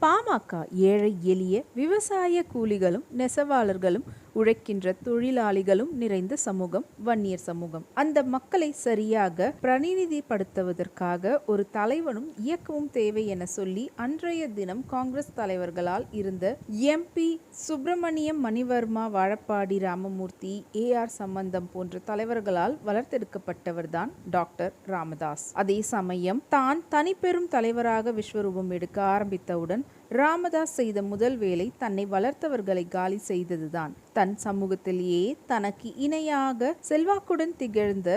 பாமக ஏழை எளிய விவசாய கூலிகளும் நெசவாளர்களும் உழைக்கின்ற தொழிலாளிகளும் நிறைந்த சமூகம் வன்னியர் சமூகம். அந்த மக்களை சரியாக பிரதிநிதிப்படுத்துவதற்காக ஒரு தலைவனும் இயக்கமும் தேவை என சொல்லி அன்றைய தினம் காங்கிரஸ் தலைவர்களால் இருந்த MP சுப்பிரமணியம், மணிவர்மா, வாழப்பாடி ராமமூர்த்தி, AR சம்பந்தம் போன்ற தலைவர்களால் வளர்த்தெடுக்கப்பட்டவர்தான் டாக்டர் ராமதாஸ். அதே சமயம் தான் தனிப்பெரும் தலைவராக விஸ்வரூபம் எடுக்க ஆரம்பித்தவுடன் ராமதாஸ் செய்த முதல் வேலை தன்னை வளர்த்தவர்களை காலி செய்ததுதான். தன் சமூகத்திலேயே தனக்கு இணையாக செல்வாக்குடன் திகழ்ந்த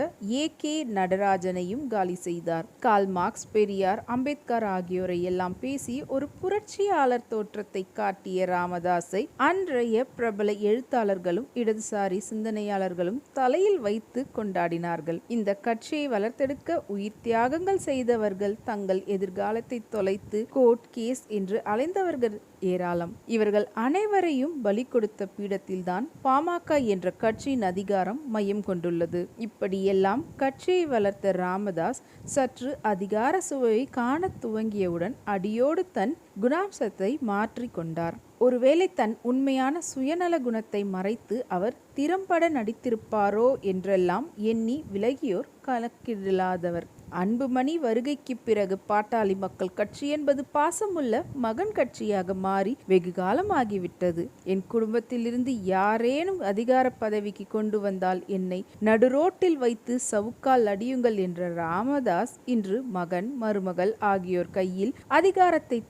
AK நடராஜனையும் காலி செய்தார். கால் மார்க்ஸ், பெரியார், அம்பேத்கர் ஆகியோரை எல்லாம் பேசி ஒரு புரட்சியாளர் தோற்றத்தை காட்டிய ராமதாஸை அன்றைய பிரபல எழுத்தாளர்களும் இடதுசாரி சிந்தனையாளர்களும் தலையில் வைத்து கொண்டாடினார்கள். இந்த கட்சியை வளர்த்தெடுக்க உயிர் தியாகங்கள் செய்தவர்கள் தங்கள் எதிர்காலத்தை தொலைத்து கோர்ட் கேஸ் என்று அலைந்தவர்கள் ஏராளம். இவர்கள் அனைவரையும் பலி கொடுத்த பீடத்தில்தான் பாமக என்ற கட்சியின் அதிகாரம் மையம் கொண்டுள்ளது. இப்படியெல்லாம் கட்சியை வளர்த்த ராமதாஸ் சற்று அதிகார சுவையை காண துவங்கியவுடன் அடியோடு தன் குணாம்சத்தை மாற்றி கொண்டார். ஒருவேளை தன் உண்மையான சுயநல குணத்தை மறைத்து அவர் திறம்பட நடித்திருப்பாரோ என்றெல்லாம் எண்ணி விலகியோர் கணக்கில்லாதவர். அன்புமணி வருகைக்கு பிறகு பாட்டாளி மக்கள் கட்சி என்பது பாசமுள்ள மகன் கட்சியாக மாறி வெகு காலம் ஆகிவிட்டது. என் குடும்பத்திலிருந்து யாரேனும் அதிகார பதவிக்கு கொண்டு வந்தால் என்னை நடுரோட்டில் வைத்து சவுக்கால் அடியுங்கள் என்ற ராமதாஸ் இன்று மகன், மருமகள் ஆகியோர் கையில் அதிகாரத்தை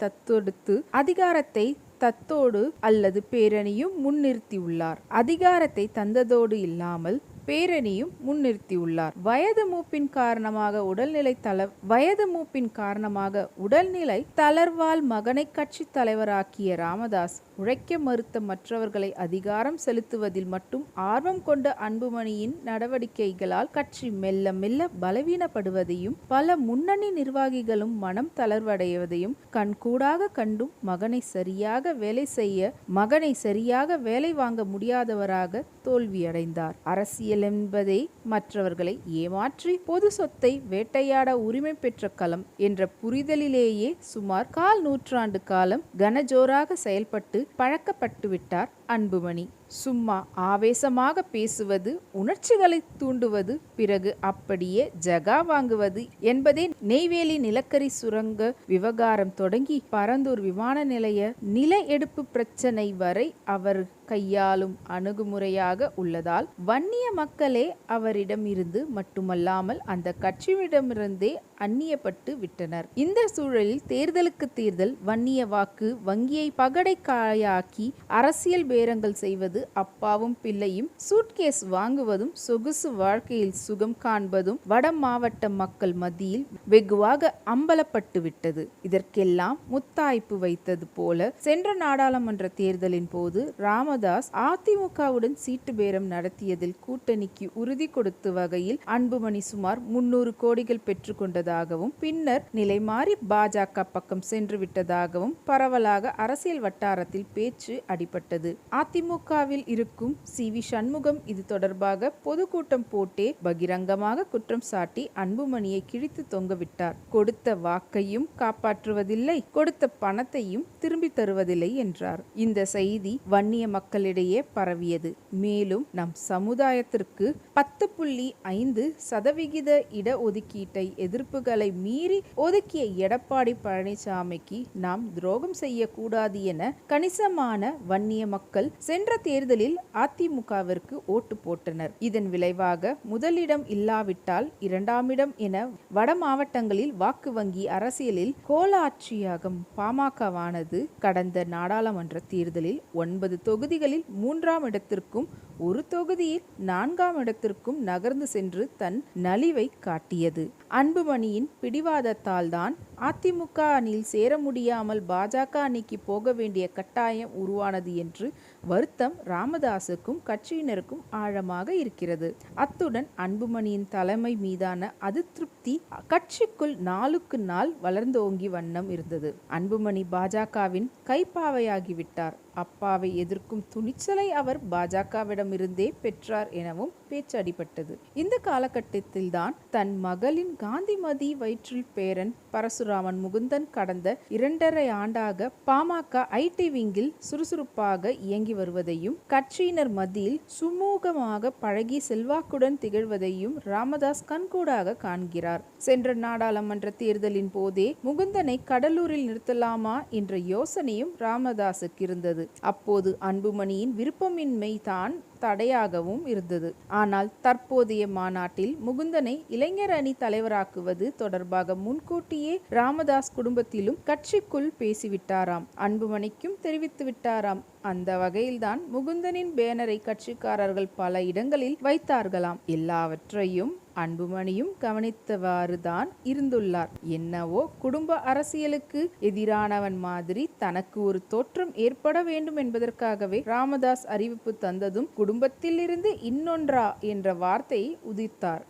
தத்தோடு அல்லது பேரணியும் முன்னிறுத்தியுள்ளார். அதிகாரத்தை தந்ததோடு இல்லாமல் பேரணியும் முன்னிறுத்தியுள்ளார். வயது மூப்பின் காரணமாக உடல்நிலை தளர்வால் மகனை கட்சி தலைவராக்கிய ராமதாஸ் உழைக்க மறுத்த மற்றவர்களை அதிகாரம் செலுத்துவதில் மட்டும் ஆர்வம் கொண்ட அன்புமணியின் நடவடிக்கைகளால் கட்சி மெல்ல மெல்ல பலவீனப்படுவதையும் பல முன்னணி நிர்வாகிகளும் மனம் தளர்வடைவதையும் கண்கூடாக கண்டும் மகனை சரியாக வேலை வாங்க முடியாதவராக தோல்வியடைந்தார். அரசியல் என்பதே மற்றவர்களை ஏமாற்றி பொது சொத்தை வேட்டையாட உரிமை பெற்ற களம் என்ற புரிதலிலேயே சுமார் 1/4 நூற்றாண்டு காலம் கனஜோராக செயல்பட்டு பழக்கப்பட்டுவிட்டார் அன்புமணி. சும்மா ஆவேசமாக பேசுவது, உணர்ச்சிகளை தூண்டுவது, பிறகு அப்படியே ஜகா வாங்குவது என்பதே நெய்வேலி நிலக்கரி சுரங்க விவகாரம் தொடங்கி பரந்தூர் விமான நிலைய நில எடுப்பு பிரச்சனை வரை அவர் கையாளும் அணுகுமுறையாக உள்ளதால் வன்னிய மக்களே அவரிடம் இருந்து மட்டுமல்லாமல் அந்த கட்சியிடமிருந்தே அந்நியப்பட்டு விட்டனர். இந்த சூழலில் தேர்தலுக்கு தேர்தல் வன்னிய வாக்கு வங்கியை பகடை காயாக்கி அரசியல் பேரங்கள் செய்வது, அப்பாவும் பிள்ளையும் சூட்கேஸ் வாங்குவதும், சொகுசு வாழ்க்கையில் சுகம் காண்பதும் வட மாவட்ட மக்கள் மத்தியில் வெகுவாக அம்பலப்பட்டு விட்டது. இதற்கெல்லாம் முத்தாய்ப்பு வைத்தது போல சென்ற நாடாளுமன்ற தேர்தலின் போது ராமதாஸ் அதிமுகவுடன் சீட்டு பேரம் நடத்தியதில் கூட்டணிக்கு உறுதி கொடுத்த வகையில் அன்புமணி சுமார் 300 கோடிகள் பெற்றுக்கொண்டதாகவும் பின்னர் நிலை மாறி பாஜக பக்கம் சென்று விட்டதாகவும் பரவலாக அரசியல் வட்டாரத்தில் பேச்சு அடிபட்டது. அதிமுகவில் இருக்கும் CV சண்முகம் இது தொடர்பாக பொதுக்கூட்டம் போட்டே பகிரங்கமாக குற்றம் சாட்டி அன்புமணியை கிழித்து தொங்கவிட்டார். கொடுத்த வாக்கையும் காப்பாற்றுவதில்லை, கொடுத்த பணத்தையும் திரும்பி தருவதில்லை என்றார். இந்த செய்தி வன்னிய மக்களிடையே பரவியது. மேலும் நம் சமுதாயத்திற்கு 10.5% இடஒதுக்கீட்டை எதிர்ப்புகளை மீறி ஒதுக்கிய எடப்பாடி பழனிசாமிக்கு நாம் துரோகம் செய்யக்கூடாது என கணிசமான வன்னிய மக்கள் சென்ற தேர்தலில் அதிமுகவிற்கு ஓட்டு போட்டனர். இதன் விளைவாக முதலிடம் இல்லாவிட்டால் 2ஆம் இடம் என வட மாவட்டங்களில் வாக்கு வங்கி அரசியலில் கோலாட்சியாகும் பாமகவானது கடந்த நாடாளுமன்ற தேர்தலில் 9 தொகுதிகளில் 3ஆம் இடத்திற்கும் 1 தொகுதியில் 4ஆம் இடத்திற்கும் நகர்ந்து சென்று தன் நலிவை காட்டியது. அன்புமணியின் பிடிவாதத்தால் தான் அதிமுக அணியில் சேர முடியாமல் பாஜக அணிக்கு போக வேண்டிய கட்டாயம் உருவானது என்று வருத்தம் ராமதாஸுக்கும் கட்சியினருக்கும் ஆழமாக இருக்கிறது. அத்துடன் அன்புமணியின் தலைமை மீதான அதிருப்தி கட்சிக்குள் நாளுக்கு நாள் வளர்ந்தோங்கி வண்ணம் இருந்தது. அன்புமணி பாஜகவின் கைப்பாவையாகிவிட்டார். அப்பாவை எதிர்க்கும் துணிச்சலை அவர் பாஜகவிடமிருந்தே பெற்றார் எனவும் பேச்சு அடிபட்டது. இந்த காலகட்டத்தில்தான் தன் மகளின் காந்திமதி வயிற்றில் பேரன் பரசுராமன் முகுந்தன் கடந்த 2.5 ஆண்டாக பாமக ஐடி விங்கில் சுறுசுறுப்பாக இயங்கி வருவதையும் கட்சியினர் மத்தியில் சுமூகமாக பழகி செல்வாக்குடன் திகழ்வதையும் ராமதாஸ் கண்கூடாக காண்கிறார். சென்ற நாடாளுமன்ற தேர்தலின் போதே முகுந்தனை கடலூரில் நிறுத்தலாமா என்ற யோசனையும் ராமதாசுக்கு இருந்தது. அப்போது அன்புமணியின் விருப்பமின்மை தான் தடையாகவும் இருந்தது. ஆனால் தற்போதைய மாநாட்டில் முகுந்தனை இளைஞர் அணி தலைவராக்குவது தொடர்பாக முன்கூட்டியே ராமதாஸ் குடும்பத்திலும் கட்சிக்குள் பேசிவிட்டாராம். அன்புமணிக்கும் தெரிவித்து விட்டாராம். அந்த வகையில்தான் முகுந்தனின் பேனரை கட்சிக்காரர்கள் பல இடங்களில் வைத்தார்களாம். எல்லாவற்றையும் அன்புமணியும் கவனித்தவாறு தான் இருந்துள்ளார். என்னவோ குடும்ப அரசியலுக்கு எதிரானவன் மாதிரி தனக்கு ஒரு தோற்றம் ஏற்பட வேண்டும் என்பதற்காகவே ராமதாஸ் அறிவிப்பு தந்ததும் குடும்பத்தில் இருந்து இன்னொன்றா என்ற வார்த்தையை உதிர்த்தார்.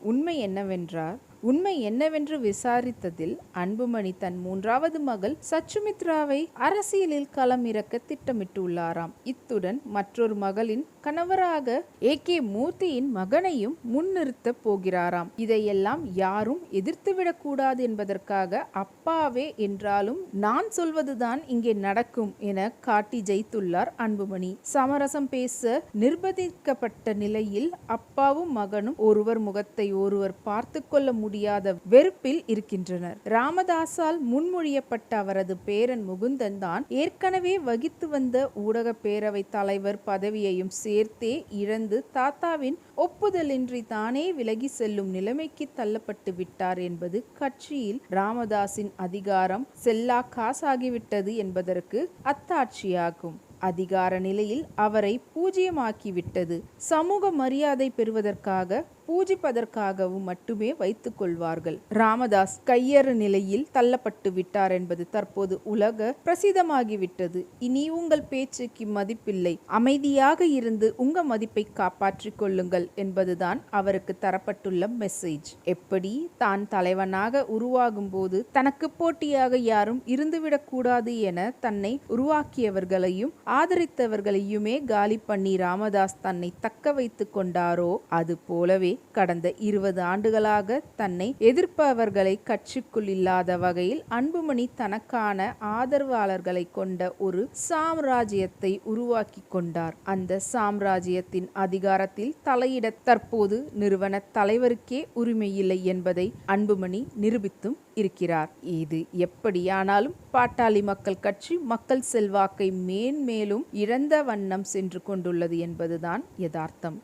உண்மை என்னவென்று விசாரித்ததில் அன்புமணி தன் 3வது மகள் சச்சுமித்ராவை அரசியலில் களம் இறக்க திட்டமிட்டுள்ளாராம். இத்துடன் மற்றொரு மகளின் கணவராக AK மூர்த்தியின் மகனையும் முன்னிறுத்த போகிறாராம். இதையெல்லாம் யாரும் எதிர்த்துவிடக் கூடாது என்பதற்காக அப்பாவே என்றாலும் நான் சொல்வதுதான் இங்கே நடக்கும் என காட்டி ஜெயித்துள்ளார் அன்புமணி. சமரசம் பேச நிர்பந்திக்கப்பட்ட நிலையில் அப்பாவும் மகனும் ஒருவர் முகத்தை ஒருவர் பார்த்து கொள்ள முடியாத வெறுப்பில் இருக்கின்றனர். ராமதாஸால் முன்மொழியப்பட்ட அவரது பேரன் முகுந்தன் தான் ஏற்கனவே வகித்து வந்த ஊடக பேரவை தலைவர் பதவியையும் சேர்த்தே இழந்து தாத்தாவின் ஒப்புதலின்றி தானே விலகி செல்லும் நிலைமைக்கு தள்ளப்பட்டு விட்டார் என்பது கட்சியில் ராமதாஸின் அதிகாரம் செல்லா காசாகிவிட்டது என்பதற்கு அத்தாட்சியாகும். அதிகார நிலையில் அவரை பூஜ்யமாக்கிவிட்டது. சமூக மரியாதை பெறுவதற்காக பூஜிப்பதற்காகவும் மட்டுமே வைத்துக் கொள்வார்கள். ராமதாஸ் கையறு நிலையில் தள்ளப்பட்டு விட்டார் என்பது தற்போது உலக பிரசித்தமாகிவிட்டது. இனி உங்கள் பேச்சுக்கு மதிப்பில்லை, அமைதியாக இருந்து உங்க மதிப்பை காப்பாற்றிக் கொள்ளுங்கள் என்பதுதான் அவருக்கு தரப்பட்டுள்ள மெசேஜ். எப்படி தான் தலைவனாக உருவாகும் போது தனக்கு போட்டியாக யாரும் இருந்துவிடக் கூடாது என தன்னை உருவாக்கியவர்களையும் ஆதரித்தவர்களையுமே காலி பண்ணி ராமதாஸ் தன்னை தக்க வைத்துக் கொண்டாரோ அது போலவே கடந்த 20 ஆண்டுகளாக தன்னை எதிர்ப்பவர்களை கட்சிக்குள் இல்லாத வகையில் அன்புமணி தனக்கான ஆதரவாளர்களை கொண்ட ஒரு சாம்ராஜ்யத்தை உருவாக்கி கொண்டார். அந்த சாம்ராஜ்யத்தின் அதிகாரத்தில் தலையிட தற்போது நிறுவன தலைவருக்கே உரிமையில்லை என்பதை அன்புமணி நிரூபித்தும் இருக்கிறார். இது எப்படியானாலும் பாட்டாளி மக்கள் கட்சி மக்கள் செல்வாக்கை மேன்மேலும் இழந்த வண்ணம் சென்று கொண்டுள்ளது என்பதுதான் யதார்த்தம்.